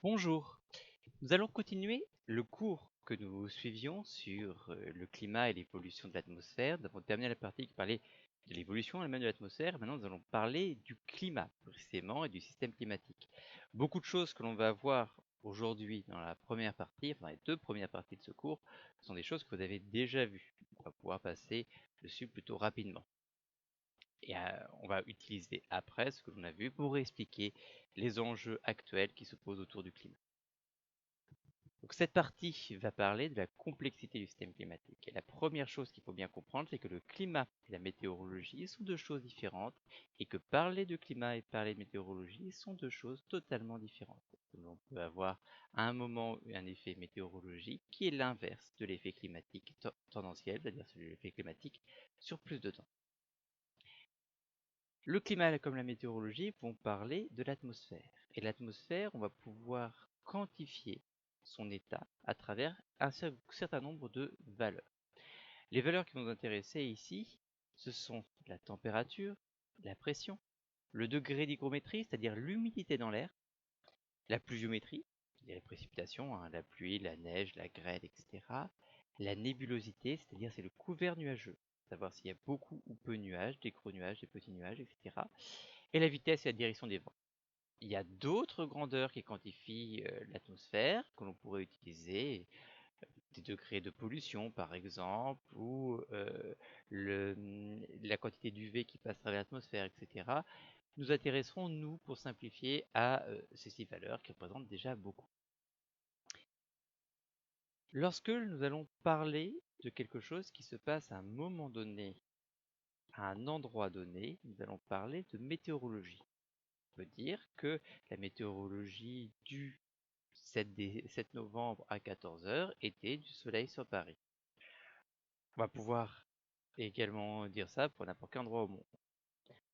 Bonjour, nous allons continuer le cours que nous suivions sur le climat et l'évolution de l'atmosphère. Nous avons terminé la partie qui parlait de l'évolution elle-même de l'atmosphère. Maintenant, nous allons parler du climat, précisément, et du système climatique. Beaucoup de choses que l'on va voir aujourd'hui dans la première partie, enfin les deux premières parties de ce cours, sont des choses que vous avez déjà vues. On va pouvoir passer dessus plutôt rapidement. Et on va utiliser après ce que l'on a vu pour expliquer les enjeux actuels qui se posent autour du climat. Donc cette partie va parler de la complexité du système climatique. Et la première chose qu'il faut bien comprendre, c'est que le climat et la météorologie sont deux choses différentes et que parler de climat et parler de météorologie sont deux choses totalement différentes. On peut avoir à un moment un effet météorologique qui est l'inverse de l'effet climatique tendanciel, c'est-à-dire celui de l'effet climatique sur plus de temps. Le climat comme la météorologie vont parler de l'atmosphère. Et l'atmosphère, on va pouvoir quantifier son état à travers un certain nombre de valeurs. Les valeurs qui vont nous intéresser ici, ce sont la température, la pression, le degré d'hygrométrie, c'est-à-dire l'humidité dans l'air, la pluviométrie, c'est-à-dire les précipitations, la pluie, la neige, la grêle, etc. La nébulosité, c'est-à-dire c'est le couvert nuageux, savoir s'il y a beaucoup ou peu de nuages, des gros nuages, des petits nuages, etc. Et la vitesse et la direction des vents. Il y a d'autres grandeurs qui quantifient l'atmosphère que l'on pourrait utiliser, des degrés de pollution par exemple, ou la quantité d'UV qui passe à travers l'atmosphère, etc. Nous intéresserons, nous, pour simplifier, à ces 6 valeurs qui représentent déjà beaucoup. Lorsque nous allons parler de quelque chose qui se passe à un moment donné, à un endroit donné, nous allons parler de météorologie. On peut dire que la météorologie du 7 novembre à 14 h était du soleil sur Paris. On va pouvoir également dire ça pour n'importe quel endroit au monde.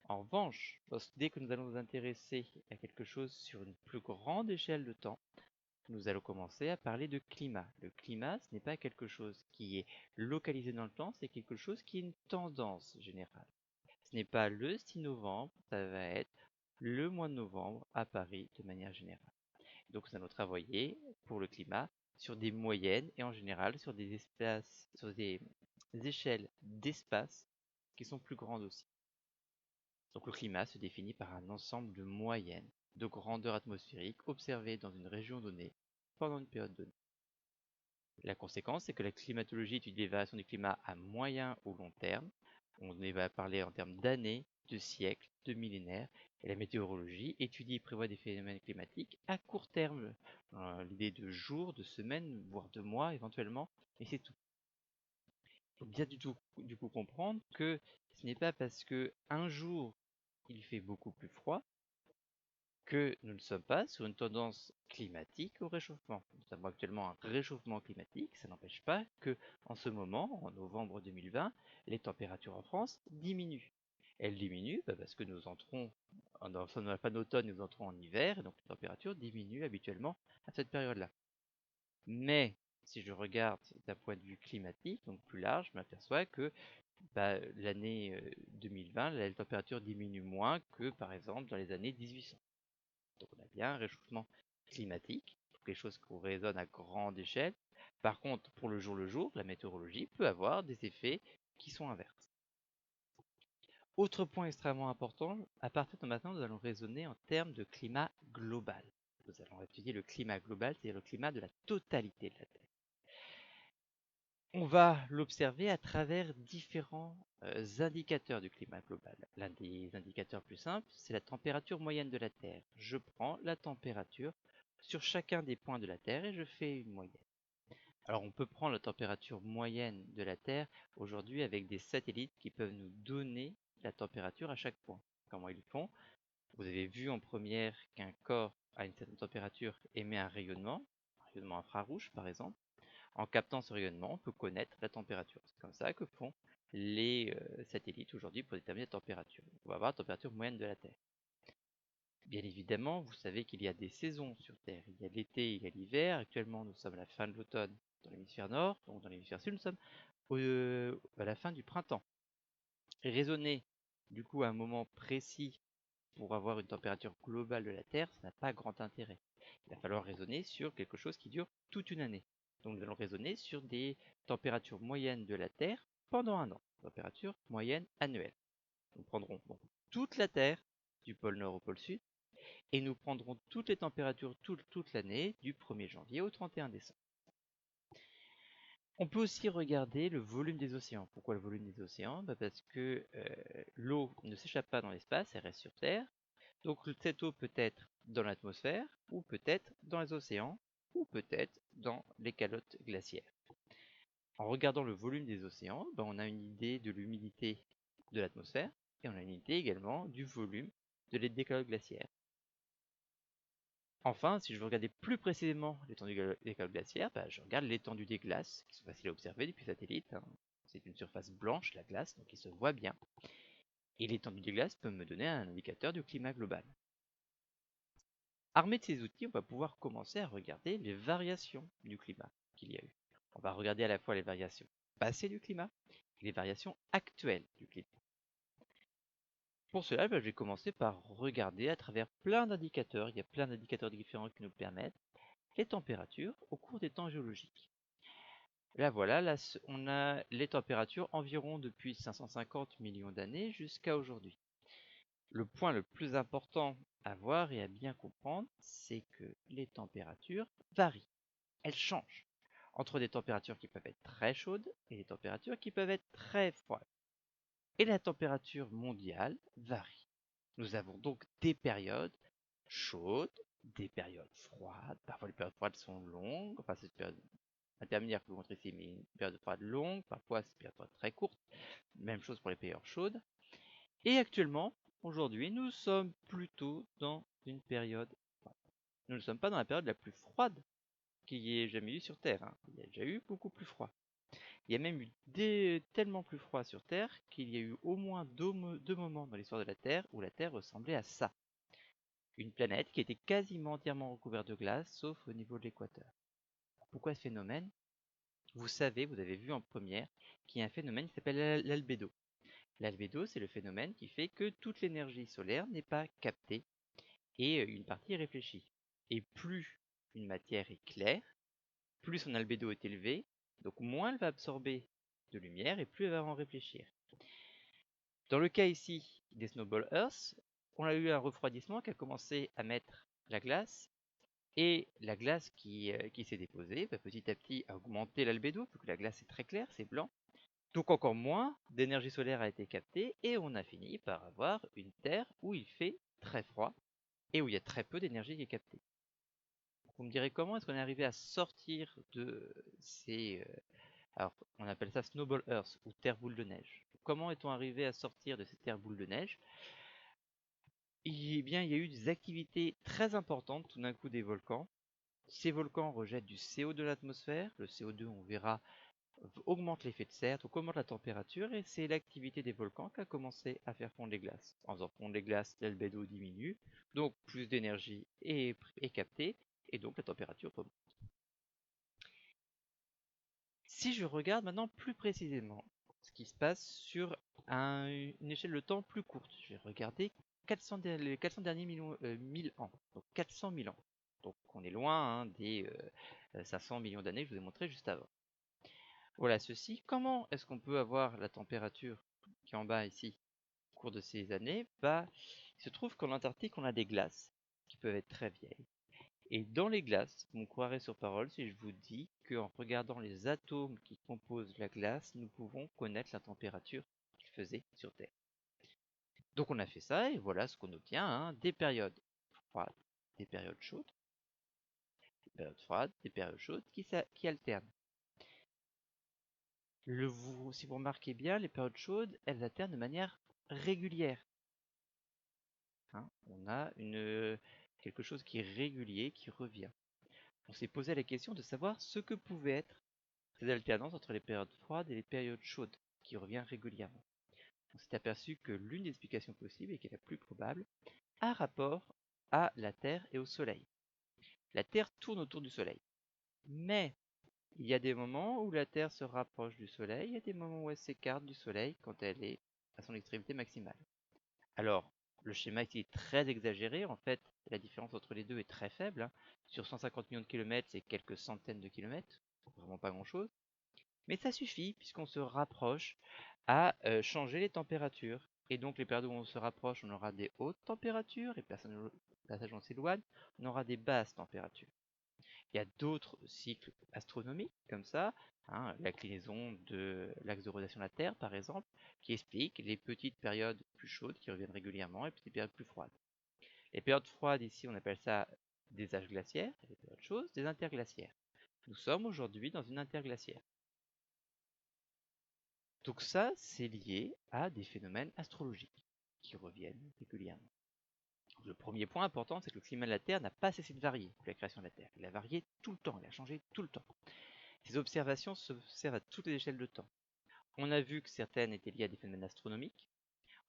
En revanche, dès que nous allons nous intéresser à quelque chose sur une plus grande échelle de temps, nous allons commencer à parler de climat. Le climat, ce n'est pas quelque chose qui est localisé dans le temps, c'est quelque chose qui est une tendance générale. Ce n'est pas le 6 novembre, ça va être le mois de novembre à Paris de manière générale. Donc nous allons travailler pour le climat sur des moyennes et en général sur des espaces, sur des échelles d'espace qui sont plus grandes aussi. Donc le climat se définit par un ensemble de moyennes de grandeur atmosphérique observées dans une région donnée pendant une période donnée. La conséquence, c'est que la climatologie étudie les variations du climat à moyen ou long terme. On va parler en termes d'années, de siècles, de millénaires. Et la météorologie étudie et prévoit des phénomènes climatiques à court terme. L'idée de jours, de semaines, voire de mois éventuellement, mais c'est tout. Il faut bien du coup comprendre que ce n'est pas parce que un jour il fait beaucoup plus froid que nous ne sommes pas sur une tendance climatique au réchauffement. Nous avons actuellement un réchauffement climatique, ça n'empêche pas que, en ce moment, en novembre 2020, les températures en France diminuent. Elles diminuent parce que nous entrons dans la fin d'automne, nous entrons en hiver, et donc les températures diminuent habituellement à cette période-là. Mais si je regarde d'un point de vue climatique, donc plus large, je m'aperçois que l'année 2020, la température diminue moins que par exemple dans les années 1800. Donc on a bien un réchauffement climatique, donc les choses qui résonnent à grande échelle. Par contre, pour le jour, la météorologie peut avoir des effets qui sont inverses. Autre point extrêmement important, à partir de maintenant, nous allons raisonner en termes de climat global. Nous allons étudier le climat global, c'est-à-dire le climat de la totalité de la Terre. On va l'observer à travers différents indicateurs du climat global. L'un des indicateurs plus simples, c'est la température moyenne de la Terre. Je prends la température sur chacun des points de la Terre et je fais une moyenne. Alors on peut prendre la température moyenne de la Terre aujourd'hui avec des satellites qui peuvent nous donner la température à chaque point. Comment ils font? Vous avez vu en première qu'un corps à une certaine température émet un rayonnement infrarouge par exemple. En captant ce rayonnement, on peut connaître la température. C'est comme ça que font les satellites aujourd'hui pour déterminer la température. On va avoir la température moyenne de la Terre. Bien évidemment, vous savez qu'il y a des saisons sur Terre. Il y a l'été, il y a l'hiver. Actuellement, nous sommes à la fin de l'automne dans l'hémisphère nord, donc dans l'hémisphère sud, nous sommes à la fin du printemps. Raisonner, du coup, à un moment précis pour avoir une température globale de la Terre, ça n'a pas grand intérêt. Il va falloir raisonner sur quelque chose qui dure toute une année. Donc nous allons raisonner sur des températures moyennes de la Terre pendant un an, température moyenne annuelle. Nous prendrons donc toute la Terre, du pôle Nord au pôle Sud, et nous prendrons toutes les températures toute l'année, du 1er janvier au 31 décembre. On peut aussi regarder le volume des océans. Pourquoi le volume des océans? Parce que l'eau ne s'échappe pas dans l'espace, elle reste sur Terre. Donc cette eau peut être dans l'atmosphère, ou peut-être dans les océans, ou peut-être dans les calottes glaciaires. En regardant le volume des océans, on a une idée de l'humidité de l'atmosphère, et on a une idée également du volume des calottes glaciaires. Enfin, si je veux regarder plus précisément l'étendue des calottes glaciaires, je regarde l'étendue des glaces, qui sont faciles à observer depuis satellite. C'est une surface blanche, la glace, donc il se voit bien. Et l'étendue des glaces peut me donner un indicateur du climat global. Armé de ces outils, on va pouvoir commencer à regarder les variations du climat qu'il y a eu. On va regarder à la fois les variations passées du climat et les variations actuelles du climat. Pour cela, je vais commencer par regarder à travers plein d'indicateurs. Il y a plein d'indicateurs différents qui nous permettent les températures au cours des temps géologiques. Là voilà, là on a les températures environ depuis 550 millions d'années jusqu'à aujourd'hui. Le point le plus important à voir et à bien comprendre, c'est que les températures varient. Elles changent entre des températures qui peuvent être très chaudes et des températures qui peuvent être très froides. Et la température mondiale varie. Nous avons donc des périodes chaudes, des périodes froides. Parfois les périodes froides sont longues, enfin c'est une période intermédiaire que je vous montre ici, mais une période froide longue, parfois c'est une période froide très courte. Même chose pour les périodes chaudes. Et actuellement, aujourd'hui, nous sommes plutôt dans une période froide. Nous ne sommes pas dans la période la plus froide qu'il y ait jamais eu sur Terre. Il y a déjà eu beaucoup plus froid. Il y a même eu tellement plus froid sur Terre qu'il y a eu au moins deux moments dans l'histoire de la Terre où la Terre ressemblait à ça. Une planète qui était quasiment entièrement recouverte de glace, sauf au niveau de l'équateur. Pourquoi ce phénomène? Vous savez, vous avez vu en première, qu'il y a un phénomène qui s'appelle l'albédo. L'albédo, c'est le phénomène qui fait que toute l'énergie solaire n'est pas captée et une partie est réfléchie. Et plus une matière est claire, plus son albédo est élevé, donc moins elle va absorber de lumière et plus elle va en réfléchir. Dans le cas ici des Snowball Earth, on a eu un refroidissement qui a commencé à mettre la glace, et la glace qui s'est déposée petit à petit a augmenté l'albédo, vu que la glace est très claire, c'est blanc. Donc encore moins d'énergie solaire a été captée, et on a fini par avoir une Terre où il fait très froid, et où il y a très peu d'énergie qui est captée. Vous me direz comment est-ce qu'on est arrivé à sortir de ces... alors, on appelle ça Snowball Earth, ou Terre boule de neige. Comment est-on arrivé à sortir de ces terres boules de neige? Eh bien, il y a eu des activités très importantes, tout d'un coup des volcans. Ces volcans rejettent du CO2 de l'atmosphère. Le CO2, on verra, augmente l'effet de serre, donc augmente la température, et c'est l'activité des volcans qui a commencé à faire fondre les glaces. En faisant fondre les glaces, l'albédo diminue, donc plus d'énergie est captée, et donc la température remonte. Si je regarde maintenant plus précisément ce qui se passe sur une échelle de temps plus courte, je vais regarder les 400 derniers 1000 ans, donc 400 000 ans. Donc on est loin des 500 millions d'années que je vous ai montré juste avant. Voilà ceci. Comment est-ce qu'on peut avoir la température qui est en bas ici au cours de ces années? Il se trouve qu'en Antarctique, on a des glaces qui peuvent être très vieilles. Et dans les glaces, vous me croirez sur parole si je vous dis qu'en regardant les atomes qui composent la glace, nous pouvons connaître la température qu'il faisait sur Terre. Donc on a fait ça, et voilà ce qu'on obtient, des périodes froides, des périodes chaudes, des périodes froides, des périodes chaudes qui alternent. Si vous remarquez bien, les périodes chaudes, elles alternent de manière régulière. On a quelque chose qui est régulier, qui revient. On s'est posé la question de savoir ce que pouvaient être ces alternances entre les périodes froides et les périodes chaudes, qui revient régulièrement. On s'est aperçu que l'une des explications possibles, et qui est la plus probable, a rapport à la Terre et au Soleil. La Terre tourne autour du Soleil. Mais il y a des moments où la Terre se rapproche du Soleil, il y a des moments où elle s'écarte du Soleil quand elle est à son extrémité maximale. Alors, Le schéma ici est très exagéré. En fait, la différence entre les deux est très faible, hein. Sur 150 millions de kilomètres, c'est quelques centaines de kilomètres. Vraiment pas grand-chose. Mais ça suffit puisqu'on se rapproche à changer les températures. Et donc, les périodes où on se rapproche, on aura des hautes températures. Et passage où on s'éloigne, on aura des basses températures. Il y a d'autres cycles astronomiques comme ça, hein, l'inclinaison de l'axe de rotation de la Terre par exemple, qui explique les petites périodes plus chaudes qui reviennent régulièrement et les petites périodes plus froides. Les périodes froides ici, on appelle ça des âges glaciaires, et les périodes chaudes, des interglaciaires. Nous sommes aujourd'hui dans une interglaciaire. Donc ça, c'est lié à des phénomènes astrologiques qui reviennent régulièrement. Le premier point important, c'est que le climat de la Terre n'a pas cessé de varier depuis la création de la Terre. Il a varié tout le temps, il a changé tout le temps. Ces observations s'observent à toutes les échelles de temps. On a vu que certaines étaient liées à des phénomènes astronomiques.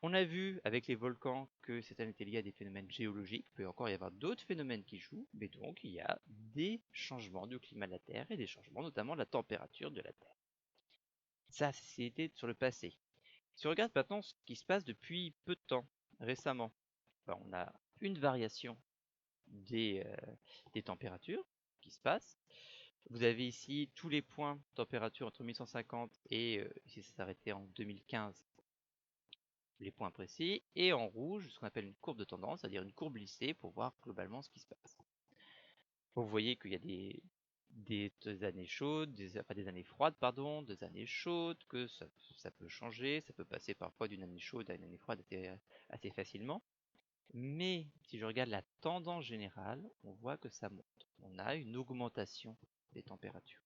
On a vu avec les volcans que certaines étaient liées à des phénomènes géologiques. Il peut encore y avoir d'autres phénomènes qui jouent, mais donc il y a des changements du climat de la Terre et des changements notamment de la température de la Terre. Ça, c'était sur le passé. Si on regarde maintenant ce qui se passe depuis peu de temps, récemment, on a une variation des températures qui se passent. Vous avez ici tous les points de température entre 1150 et ici ça s'arrêtait en 2015, les points précis, et en rouge ce qu'on appelle une courbe de tendance, c'est-à-dire une courbe lissée pour voir globalement ce qui se passe. Vous voyez qu'il y a des années chaudes, des années froides, pardon, des années chaudes, que ça peut changer, ça peut passer parfois d'une année chaude à une année froide assez facilement. Mais si je regarde la tendance générale, on voit que ça monte. On a une augmentation des températures.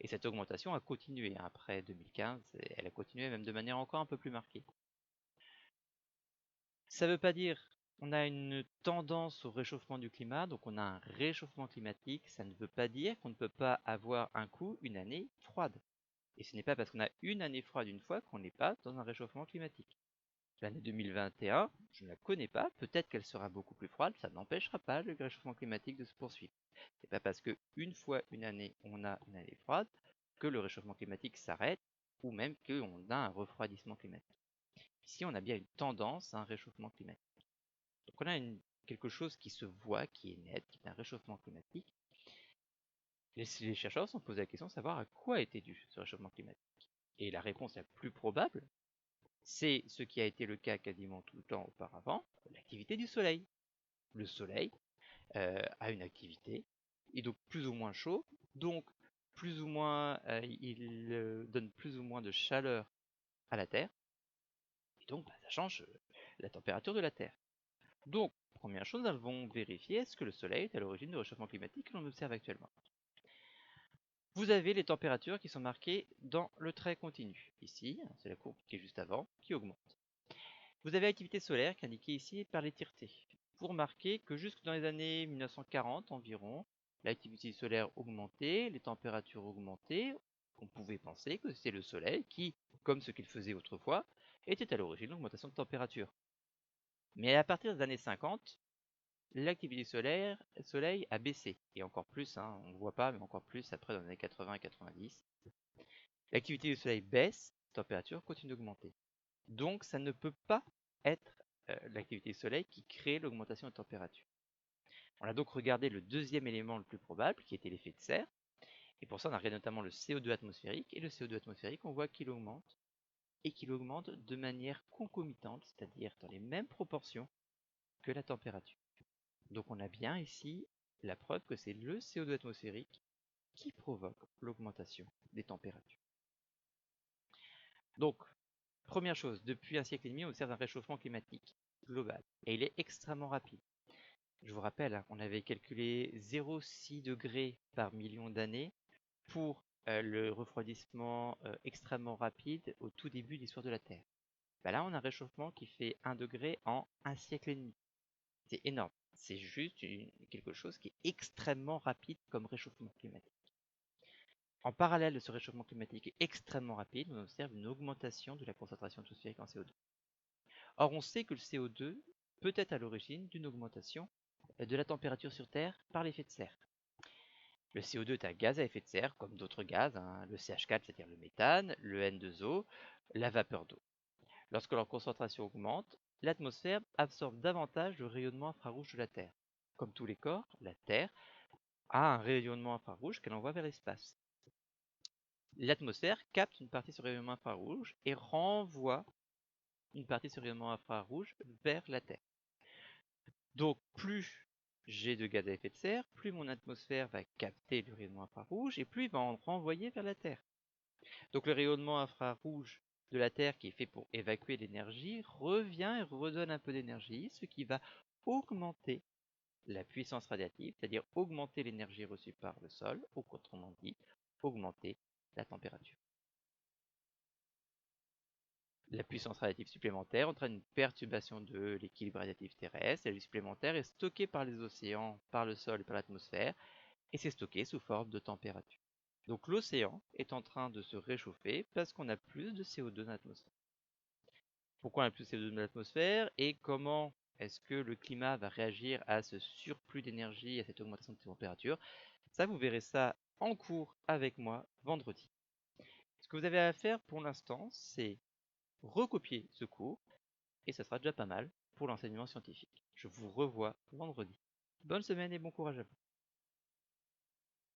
Et cette augmentation a continué après 2015, et elle a continué même de manière encore un peu plus marquée. Ça ne veut pas dire qu'on a une tendance au réchauffement du climat, donc on a un réchauffement climatique, ça ne veut pas dire qu'on ne peut pas avoir un coup une année froide. Et ce n'est pas parce qu'on a une année froide une fois qu'on n'est pas dans un réchauffement climatique. L'année 2021, je ne la connais pas, peut-être qu'elle sera beaucoup plus froide, ça n'empêchera pas le réchauffement climatique de se poursuivre. C'est pas parce qu'une fois une année, on a une année froide, que le réchauffement climatique s'arrête, ou même qu'on a un refroidissement climatique. Ici, on a bien une tendance à un réchauffement climatique. Donc on a quelque chose qui se voit, qui est net, qui est un réchauffement climatique. Les chercheurs se sont posé la question de savoir à quoi était dû ce réchauffement climatique. Et la réponse la plus probable, c'est ce qui a été le cas quasiment tout le temps auparavant, l'activité du Soleil. Le Soleil a une activité, il est donc plus ou moins chaud, donc plus ou moins, il donne plus ou moins de chaleur à la Terre, et donc ça change la température de la Terre. Donc, première chose, nous allons vérifier est-ce que le Soleil est à l'origine du réchauffement climatique que l'on observe actuellement. Vous avez les températures qui sont marquées dans le trait continu. Ici, c'est la courbe qui est juste avant, qui augmente. Vous avez l'activité solaire qui est indiquée ici par l'étirté. Vous remarquez que jusque dans les années 1940 environ, l'activité solaire augmentait, les températures augmentaient. On pouvait penser que c'était le Soleil qui, comme ce qu'il faisait autrefois, était à l'origine de l'augmentation de température. Mais à partir des années 50, l'activité soleil a baissé. Et encore plus, hein, on ne voit pas, mais encore plus après dans les années 80 et 90. L'activité du Soleil baisse, la température continue d'augmenter. Donc ça ne peut pas être l'activité du Soleil qui crée l'augmentation de température. On a donc regardé le deuxième élément le plus probable, qui était l'effet de serre. Et pour ça, on a regardé notamment le CO2 atmosphérique. Et le CO2 atmosphérique, on voit qu'il augmente. Et qu'il augmente de manière concomitante, c'est-à-dire dans les mêmes proportions que la température. Donc on a bien ici la preuve que c'est le CO2 atmosphérique qui provoque l'augmentation des températures. Donc, première chose, depuis un siècle et demi, on observe un réchauffement climatique global. Et il est extrêmement rapide. Je vous rappelle, hein, on avait calculé 0,6 degrés par million d'années pour le refroidissement extrêmement rapide au tout début de l'histoire de la Terre. Là, on a un réchauffement qui fait 1 degré en un siècle et demi. C'est énorme. C'est juste quelque chose qui est extrêmement rapide comme réchauffement climatique. En parallèle de ce réchauffement climatique extrêmement rapide, on observe une augmentation de la concentration atmosphérique en CO2. Or, on sait que le CO2 peut être à l'origine d'une augmentation de la température sur Terre par l'effet de serre. Le CO2 est un gaz à effet de serre, comme d'autres gaz, hein, le CH4, c'est-à-dire le méthane, le N2O, la vapeur d'eau. Lorsque leur concentration augmente, l'atmosphère absorbe davantage le rayonnement infrarouge de la Terre. Comme tous les corps, la Terre a un rayonnement infrarouge qu'elle envoie vers l'espace. L'atmosphère capte une partie de ce rayonnement infrarouge et renvoie une partie de ce rayonnement infrarouge vers la Terre. Donc plus j'ai de gaz à effet de serre, plus mon atmosphère va capter le rayonnement infrarouge et plus il va en renvoyer vers la Terre. Donc le rayonnement infrarouge de la Terre qui est fait pour évacuer l'énergie revient et redonne un peu d'énergie, ce qui va augmenter la puissance radiative, c'est-à-dire augmenter l'énergie reçue par le sol, ou autrement dit, augmenter la température. La puissance radiative supplémentaire entraîne une perturbation de l'équilibre radiatif terrestre. Elle supplémentaire est stockée par les océans, par le sol et par l'atmosphère, et c'est stocké sous forme de température. Donc l'océan est en train de se réchauffer parce qu'on a plus de CO2 dans l'atmosphère. Pourquoi on a plus de CO2 dans l'atmosphère et comment est-ce que le climat va réagir à ce surplus d'énergie, à cette augmentation de température? Ça, vous verrez ça en cours avec moi vendredi. Ce que vous avez à faire pour l'instant, c'est recopier ce cours et ça sera déjà pas mal pour l'enseignement scientifique. Je vous revois vendredi. Bonne semaine et bon courage à vous.